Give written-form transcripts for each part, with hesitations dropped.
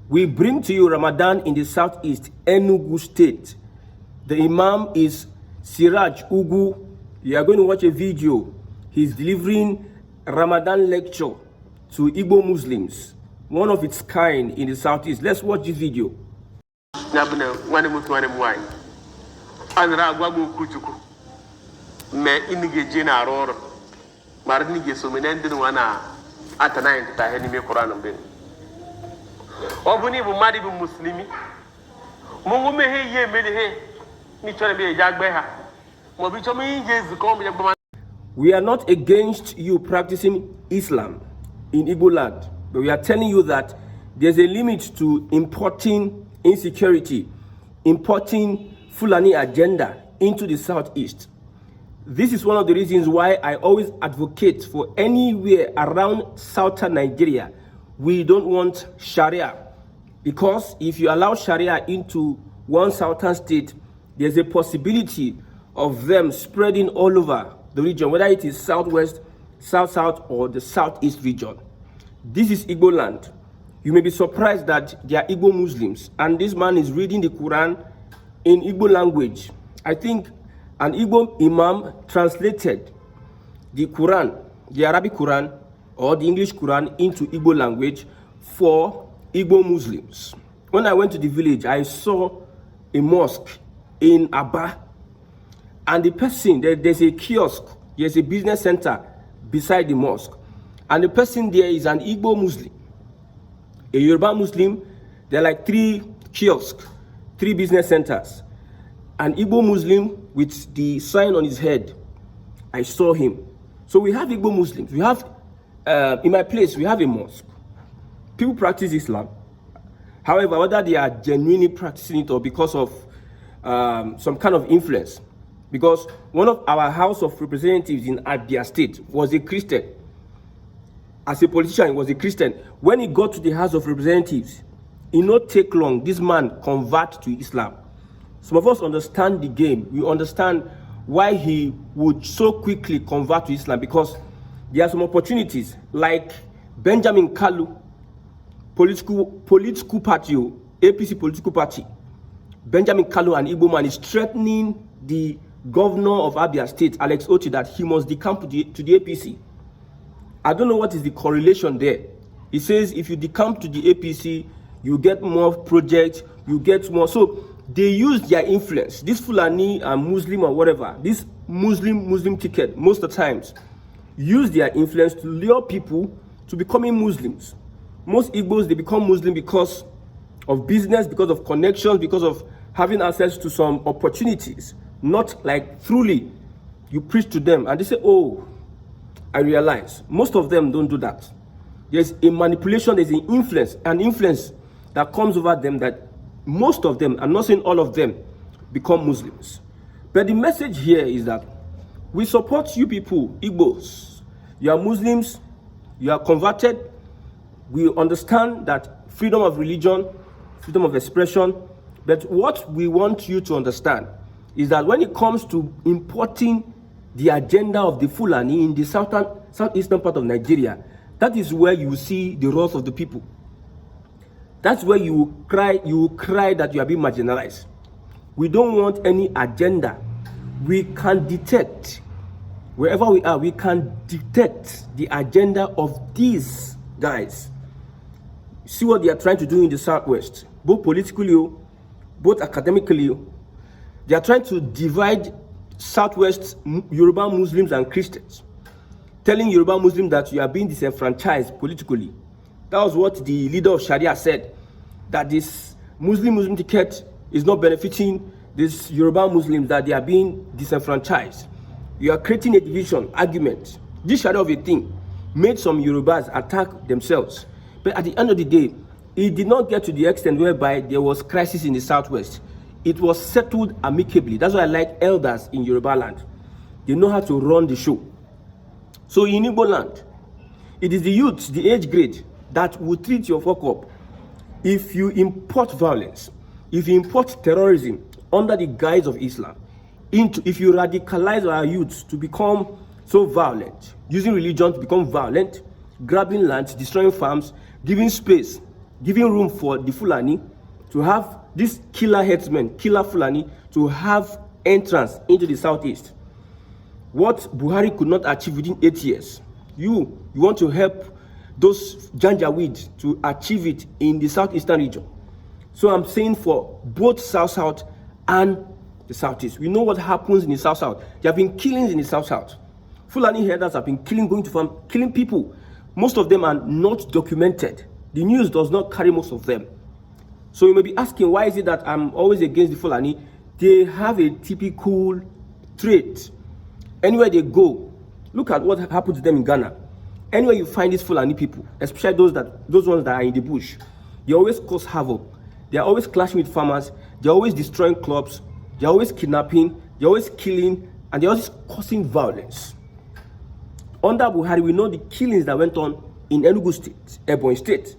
We bring to you Ramadan in the southeast, Enugu State. The Imam is Siraj Ugu. You are going to watch a video. He's delivering Ramadan lecture to Igbo Muslims, one of its kind in the southeast. Let's watch this video. Obuni bu madi bu muslimi mungu mehe ye melehe ni chone be jagbe ha mo bi chomi yezu ko be jagbe. We are not against you practicing Islam in Igbo land, but we are telling you that there's a limit to importing insecurity, importing Fulani agenda into the southeast. This is one of the reasons why I always advocate for anywhere around southern Nigeria. We don't want Sharia, because if you allow Sharia into one southern state, there's a possibility of them spreading all over the region, whether it is southwest, south-south, or the southeast region. This is Igbo land. You may be surprised that they are Igbo Muslims, and this man is reading the Quran in Igbo language. I think an Igbo Imam translated the Quran, the Arabic Quran, or the English Quran into Igbo language for Igbo Muslims. When I went to the village, I saw a mosque in Aba, and the person, there's a kiosk, there's a business center beside the mosque, and the person there is an Igbo Muslim, a Yoruba Muslim. There are like 3 kiosks, 3 business centers. An Igbo Muslim with the sign on his head. I saw him. So we have Igbo Muslims. We have in my place, we have a mosque. People practice Islam. However, whether they are genuinely practicing it or because of some kind of influence, because one of our House of Representatives in Abia State was a Christian. As a politician, he was a Christian. When he got to the House of Representatives, it not take long, this man convert to Islam. Some of us understand the game. We understand why he would so quickly convert to Islam, because there are some opportunities, like Benjamin Kalu, political party, APC political party. Benjamin Kalu, an Igbo man, is threatening the governor of Abia State, Alex Oti, that he must decamp to the APC. I don't know what is the correlation there. He says if you decamp to the APC, you get more projects, you get more. So they use their influence. This Fulani and Muslim or whatever, this Muslim ticket, most of the times, use their influence to lure people to becoming Muslims. Most Igbos, they become Muslim because of business, because of connections, because of having access to some opportunities. Not like truly you preach to them and they say, oh, I realize. Most of them don't do that. There's a manipulation, there's an influence that comes over them, that most of them, I'm not saying all of them, become Muslims. But the message here is that we support you people, Igbos. You are Muslims, you are converted. We understand that freedom of religion, freedom of expression. But what we want you to understand is that when it comes to importing the agenda of the Fulani in the southeastern part of Nigeria, that is where you see the wrath of the people. That's where you cry that you are being marginalized. We don't want any agenda. We can detect, wherever we are, we can detect the agenda of these guys. See what they are trying to do in the southwest, both politically, both academically. They are trying to divide southwest Yoruba Muslims and Christians, telling Yoruba Muslims that you are being disenfranchised politically. That was what the leader of Sharia said, that this Muslim ticket is not benefiting these Yoruba Muslims, that they are being disenfranchised. You are creating a division, argument. This Sharia of a thing made some Yorubas attack themselves. But at the end of the day, it did not get to the extent whereby there was crisis in the southwest. It was settled amicably. That's why I like elders in Yoruba land. They know how to run the show. So in Igbo land, it is the youth, the age grade, that will treat your fuck up. If you import violence, if you import terrorism under the guise of Islam, if you radicalize our youth to become so violent, using religion to become violent, grabbing land, destroying farms, giving space giving room for the Fulani to have this killer headsmen, killer Fulani, to have entrance into the southeast. What Buhari could not achieve within 8 years, you want to help those Janjaweed to achieve it in the southeastern region. So I'm saying for both South and the southeast. We know what happens in the South. There have been killings in the South. Fulani herders have been going to farm, killing people. Most of them are not documented. The news does not carry most of them. So you may be asking, why is it that I'm always against the Fulani? They have a typical trait. Anywhere they go, look at what happened to them in Ghana. Anywhere you find these Fulani people, especially those ones that are in the bush, they always cause havoc. They are always clashing with farmers. They're always destroying crops. They're always kidnapping. They're always killing, and they're always causing violence. Under Buhari, we know the killings that went on in Enugu State, Ebonyi State,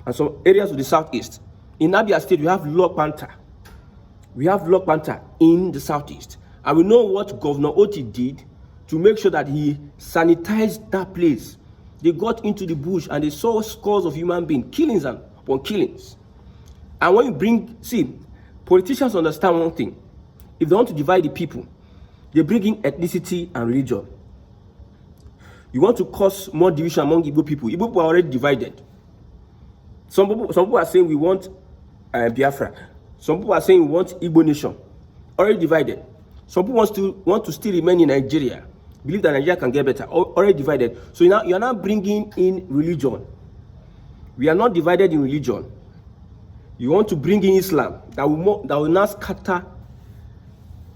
and some areas of the southeast. In Abia State, we have Log Panther. We have Log Panther in the southeast. And we know what Governor Oti did to make sure that he sanitized that place. They got into the bush and they saw scores of human beings, killings and upon killings. And when you politicians understand one thing. If they want to divide the people, they bring in ethnicity and religion. You want to cause more division among Igbo people. Igbo people are already divided. Some people are saying we want Biafra. Some people are saying we want Igbo nation. Already divided. Some people want to still remain in Nigeria. Believe that Nigeria can get better. Already divided. So you're now bringing in religion. We are not divided in religion. You want to bring in Islam that will now scatter.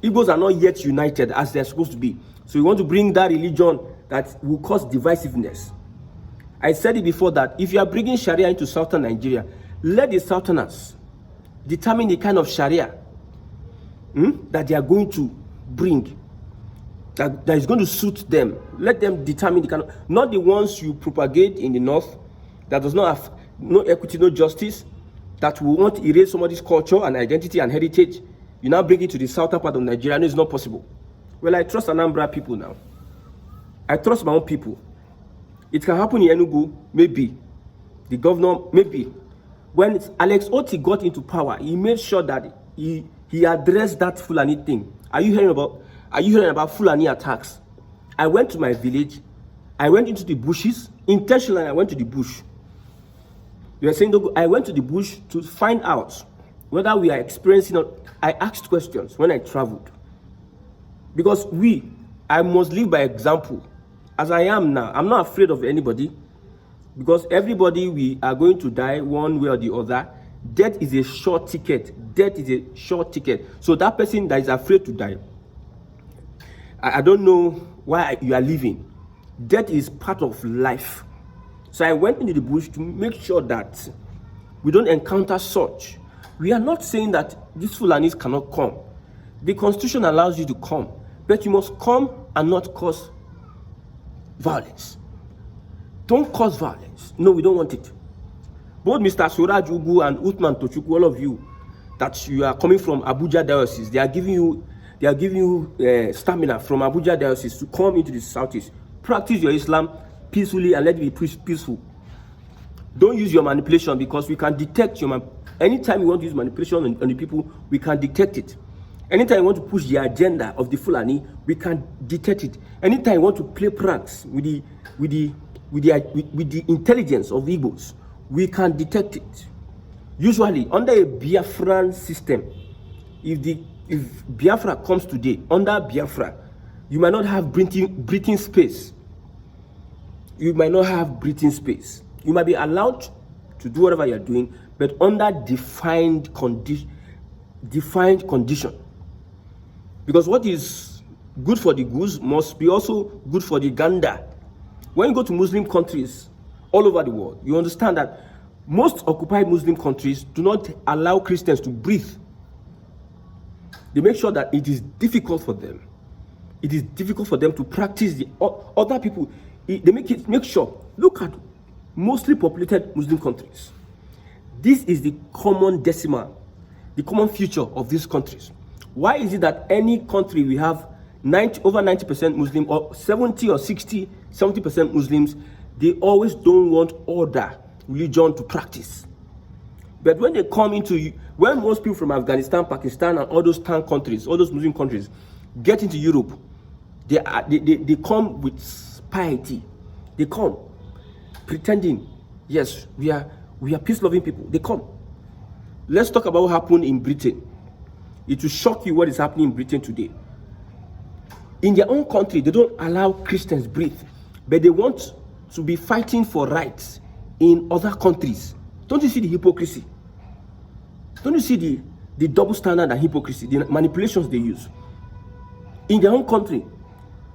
Igbos are not yet united as they're supposed to be. So you want to bring that religion that will cause divisiveness. I said it before that if you are bringing Sharia into southern Nigeria, let the southerners determine the kind of Sharia that they are going to bring, that is going to suit them. Let them determine the kind of, not the ones you propagate in the north that does not have no equity, no justice, that will want to erase somebody's culture and identity and heritage. You now bring it to the southern part of Nigeria, and it's not possible. Well, I trust Anambra people now. I trust my own people. It can happen in Enugu, maybe. The governor, maybe. When Alex Oti got into power, he made sure that he addressed that Fulani thing. Are you hearing about Fulani attacks? I went to my village. I went into the bushes. Intentionally, I went to the bush. You are saying, I went to the bush to find out whether we are experiencing or I asked questions when I traveled. Because I must live by example. As I am now, I'm not afraid of anybody. Because everybody, we are going to die one way or the other. Death is a short ticket. Death is a short ticket. So that person that is afraid to die, I don't know why you are living. Death is part of life. So I went into the bush to make sure that we don't encounter such. We are not saying that these Fulanis cannot come. The constitution allows you to come, but you must come and not cause violence. Don't cause violence. No, we don't want it. Both Mr. Suraj Ugu and Uthman Tochukwu, all of you, that you are coming from Abuja diocese, they are giving you stamina from Abuja diocese to come into the southeast. Practice your Islam peacefully and let it be peaceful. Don't use your manipulation, because we can detect anytime you want to use manipulation on the people, we can detect it. Anytime you want to push the agenda of the Fulani, we can detect it. Anytime you want to play pranks with the intelligence of the Igbos, we can detect it. Usually, under a Biafran system, if Biafra comes today, under Biafra, you might not have breathing space. You might not have breathing space. You might be allowed to do whatever you're doing, but under defined condition. Because what is good for the goose must be also good for the gander. When you go to Muslim countries all over the world, you understand that most occupied Muslim countries do not allow Christians to breathe. They make sure that it is difficult for them. It is difficult for them to practice the other people. They make sure. Look at mostly populated Muslim countries. This is the common decimal, the common feature of these countries. Why is it that any country we have over 90% Muslim, or 70 or 60, 70% Muslims, they always don't want order, religion to practice? But when they come into, when most people from Afghanistan, Pakistan, and all those countries, all those Muslim countries, get into Europe, they come with piety. They come pretending, yes, we are peace-loving people. They come. Let's talk about what happened in Britain. It will shock you what is happening in Britain today. In their own country, they don't allow Christians breathe, but they want to be fighting for rights in other countries. Don't you see the hypocrisy? Don't you see the double standard and hypocrisy, the manipulations they use? In their own country,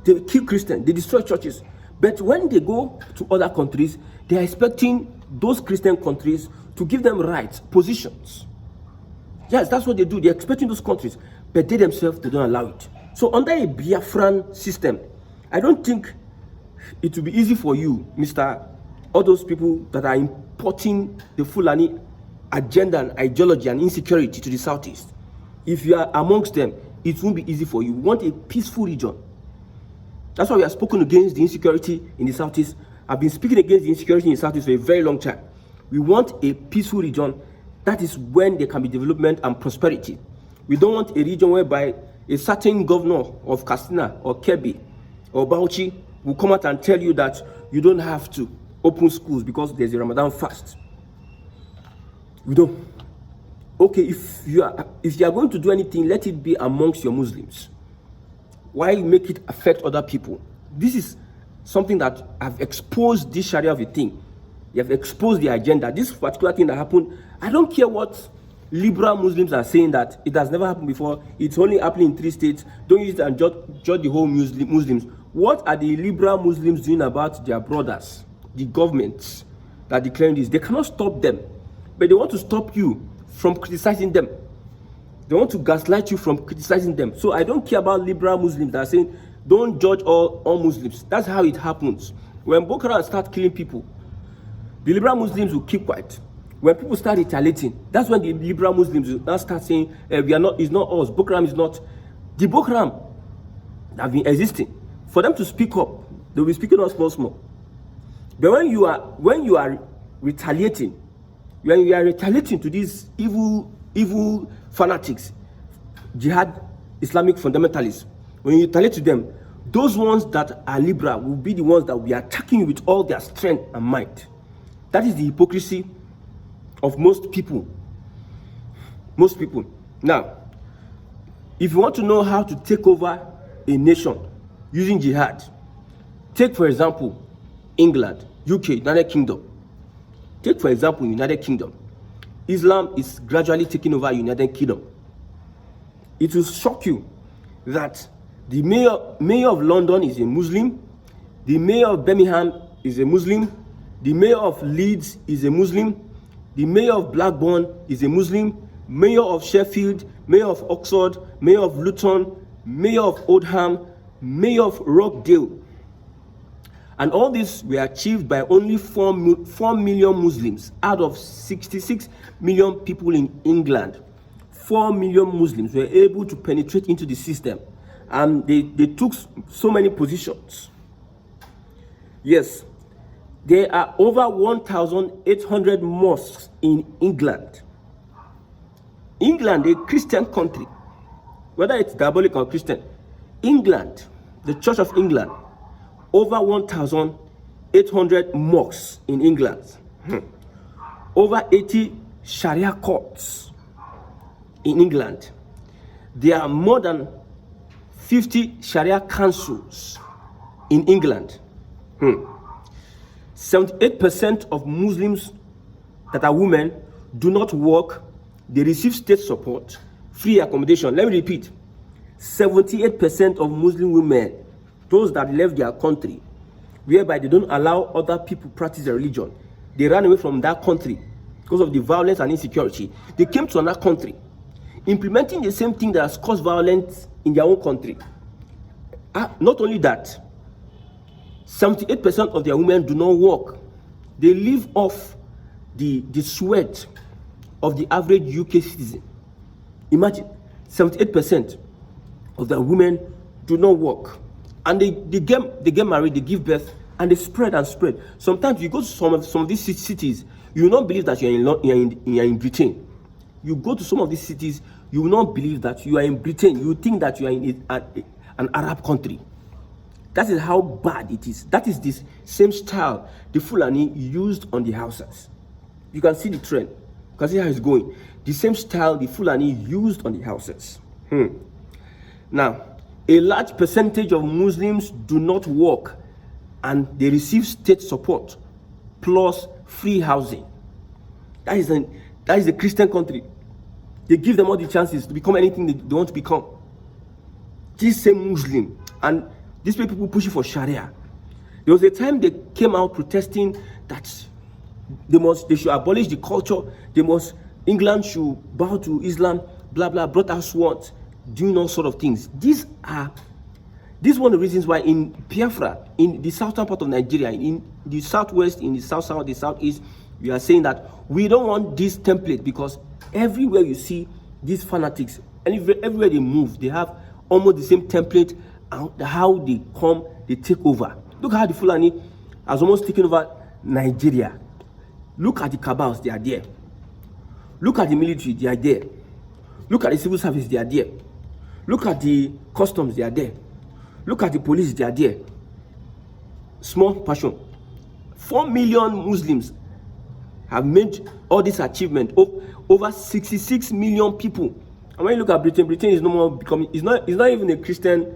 they kill Christians, they destroy churches. But when they go to other countries, they are expecting those Christian countries to give them rights, positions. Yes, that's what they do. They're expecting those countries, but they themselves, they don't allow it. So under a Biafran system, I don't think it will be easy for you, all those people that are importing the Fulani agenda and ideology and insecurity to the Southeast. If you are amongst them, it won't be easy for you. We want a peaceful region. That's why we have spoken against the insecurity in the Southeast. I've been speaking against the insecurity in the Southeast for a very long time. We want a peaceful region. That is when there can be development and prosperity. We don't want a region whereby a certain governor of Katsina or Kebbi or Bauchi will come out and tell you that you don't have to open schools because there's a Ramadan fast. We don't. Okay, if you are going to do anything, let it be amongst your Muslims. Why make it affect other people? This is something that I've exposed this Sharia of a thing. You have exposed the agenda. This particular thing that happened, I don't care what liberal Muslims are saying that it has never happened before. It's only happening in 3 states. Don't use it and judge the whole Muslims. What are the liberal Muslims doing about their brothers, the governments that declaring this? They cannot stop them, but they want to stop you from criticizing them. They want to gaslight you from criticizing them. So I don't care about liberal Muslims that are saying, don't judge all Muslims. That's how it happens. When Boko Haram start killing people, the liberal Muslims will keep quiet. When people start retaliating, that's when the liberal Muslims will now start saying, it's not us, Boko Haram is not. The Boko Haram have been existing. For them to speak up, they'll be speaking up small. But when you are retaliating, when you are retaliating to these evil fanatics, jihad, Islamic fundamentalists, when you retaliate to them, those ones that are liberal will be the ones that will be attacking you with all their strength and might. That is the hypocrisy of most people. Most people. Now, if you want to know how to take over a nation using jihad, take for example, England, UK, United Kingdom. Take for example, United Kingdom. Islam is gradually taking over United Kingdom. It will shock you that the mayor of London is a Muslim, the mayor of Birmingham is a Muslim, the mayor of Leeds is a Muslim, the mayor of Blackburn is a Muslim, mayor of Sheffield, mayor of Oxford, mayor of Luton, mayor of Oldham, mayor of Rockdale. And all this were achieved by only 4 million Muslims out of 66 million people in England. 4 million Muslims were able to penetrate into the system, and they took so many positions. Yes, there are over 1,800 mosques in England. England, a Christian country, whether it's diabolic or Christian, England, the Church of England, over 1,800 mosques in England. Over 80 Sharia courts in England. There are more than 50 Sharia councils in England. 78% of Muslims that are women do not work. They receive state support, free accommodation. Let me repeat. 78% of Muslim women, those that left their country, whereby they don't allow other people practice their religion, they ran away from that country because of the violence and insecurity. They came to another country, implementing the same thing that has caused violence in their own country. Not only that, 78% of their women do not work. They live off the sweat of the average UK citizen. Imagine, 78% of the women do not work. And they get married, they give birth, and they spread and spread. Sometimes you go to some of these cities, You will not believe that you're in Britain. You go to some of these cities, you will not believe that you are in Britain. You think that you are in an Arab country. That is how bad it is. That is this same style the Fulani used on the houses. You can see the trend. You can see how it's going. The same style the Fulani used on the houses. Now, a large percentage of Muslims do not work and they receive state support plus free housing. That is a Christian country. They give them all the chances to become anything they want to become. This same Muslim, and these people pushing for Sharia. There was a time they came out protesting that they should abolish the culture. England should bow to Islam. Blah blah. Brought out swords, doing all sort of things. This is one of the reasons why in Biafra, in the southern part of Nigeria, in the southwest, in the south, the southeast, we are saying that we don't want this template, because everywhere you see these fanatics, and everywhere they move, they have almost the same template, and how they come, they take over. Look how the Fulani has almost taken over Nigeria. Look at the cabals, they are there. Look at the military, they are there. Look at the civil service, they are there. Look at the customs, they are there. Look at the police, they are there. Small passion. 4 million Muslims have made all this achievement. Over 66 million people. And when you look at Britain is no more becoming, it's not even a Christian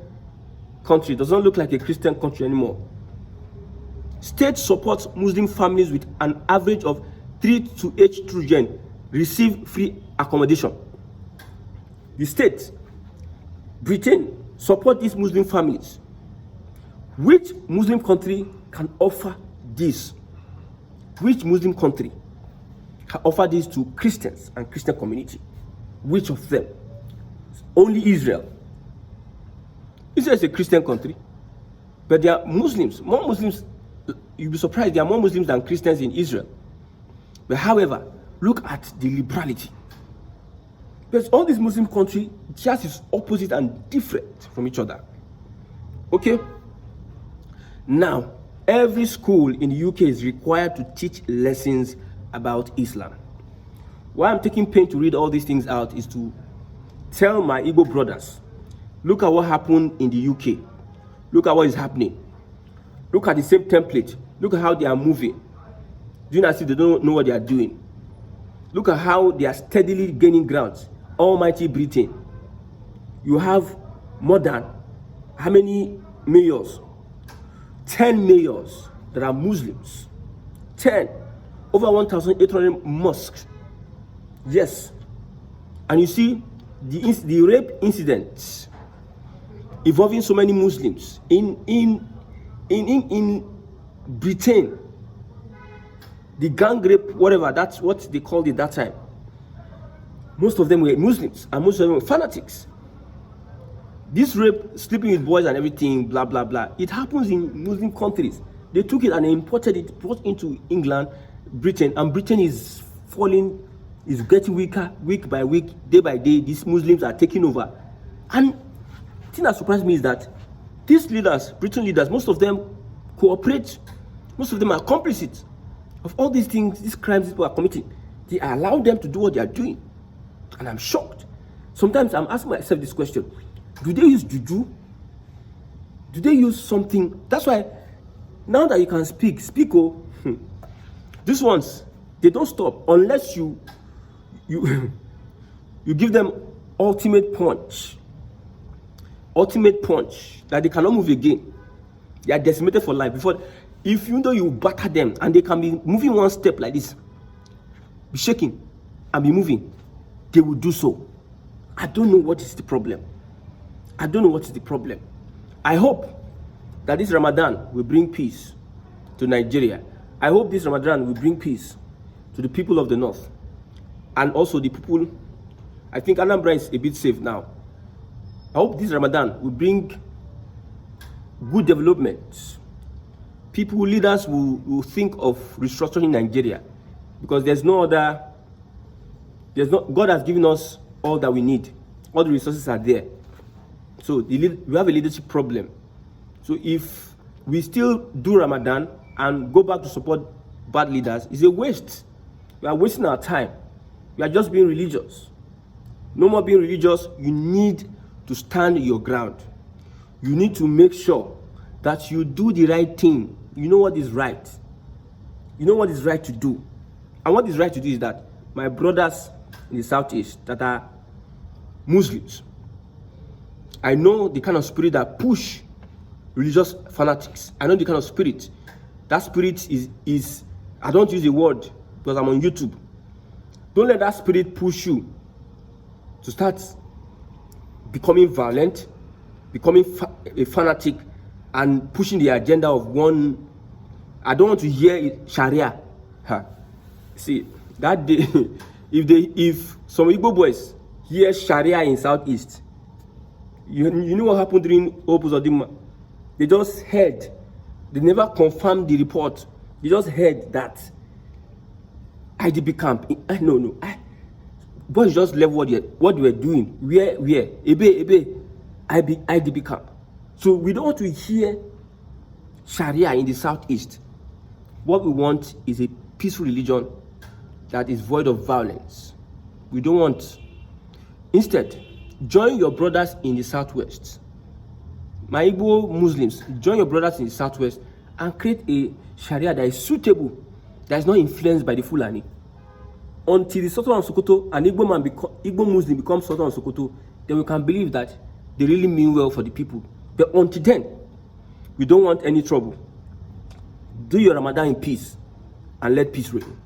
country. It does not look like a Christian country anymore. State supports Muslim families with an average of 3 to 8 children receive free accommodation. The state, Britain, support these Muslim families. Which Muslim country can offer this? Which Muslim country can offer this to Christians and Christian community? Which of them? Only Israel. Israel is a Christian country, but there are Muslims, more Muslims. You'll be surprised, there are more Muslims than Christians in Israel. But however, look at the liberality. Because all these Muslim countries just is opposite and different from each other. Okay? Now, every school in the UK is required to teach lessons about Islam. Why I'm taking pain to read all these things out is to tell my Igbo brothers, look at what happened in the UK. Look at what is happening. Look at the same template. Look at how they are moving. Do you not see they don't know what they are doing? Look at how they are steadily gaining ground. Almighty Britain. You have more than how many mayors? 10 mayors that are Muslims. 10. Over 1,800 mosques. Yes. And you see the rape incidents involving so many Muslims in Britain. The gang rape, whatever, that's what they called it that time. Most of them were Muslims, and most of them were fanatics. This rape, sleeping with boys and everything, blah, blah, blah, it happens in Muslim countries. They took it and they imported it, brought into England, Britain, and Britain is falling, is getting weaker, week by week, day by day. These Muslims are taking over. And the thing that surprised me is that these leaders, Britain leaders, most of them cooperate, most of them are complicit of all these things, these crimes people are committing. They allow them to do what they are doing. And I'm shocked. Sometimes I'm asking myself this question: do they use juju? Do they use something? That's why now that you can speak, oh, these ones, they don't stop unless you give them ultimate punch that they cannot move again. They are decimated for life. Even though you batter them and they can be moving one step like this, be shaking and be moving, they will do so. I don't know what is the problem. I hope that this Ramadan will bring peace to Nigeria. I hope this Ramadan will bring peace to the people of the north. And also the people, I think Anambra is a bit safe now. I hope this Ramadan will bring good development. Leaders will think of restructuring Nigeria, because God has given us all that we need. All the resources are there. So we have a leadership problem. So if we still do Ramadan and go back to support bad leaders, it's a waste. We are wasting our time. We are just being religious. No more being religious. You need to stand your ground. You need to make sure that you do the right thing. You know what is right. You know what is right to do. And what is right to do is that my brothers in the Southeast that are Muslims, I know the kind of spirit that push religious fanatics. I know the kind of spirit. That spirit is I don't use the word because I'm on YouTube. Don't let that spirit push you to start becoming violent, becoming a fanatic, and pushing the agenda of one. I don't want to hear it, Sharia. See, that day, if some Igbo boys hear Sharia in Southeast, you know what happened during Opus Odima? They just heard. They never confirmed the report. They just heard that IDB camp. No. Boys just left what they were doing. Where? IDB camp. So we don't want to hear Sharia in the Southeast. What we want is a peaceful religion that is void of violence. We don't want. Instead, join your brothers in the Southwest. My Igbo Muslims, join your brothers in the Southwest and create a Sharia that is suitable, that is not influenced by the Fulani. Until the Sultan of Sokoto, an Igbo Muslim becomes Sultan of Sokoto, then we can believe that they really mean well for the people. But until then, we don't want any trouble. Do your Ramadan in peace and let peace reign.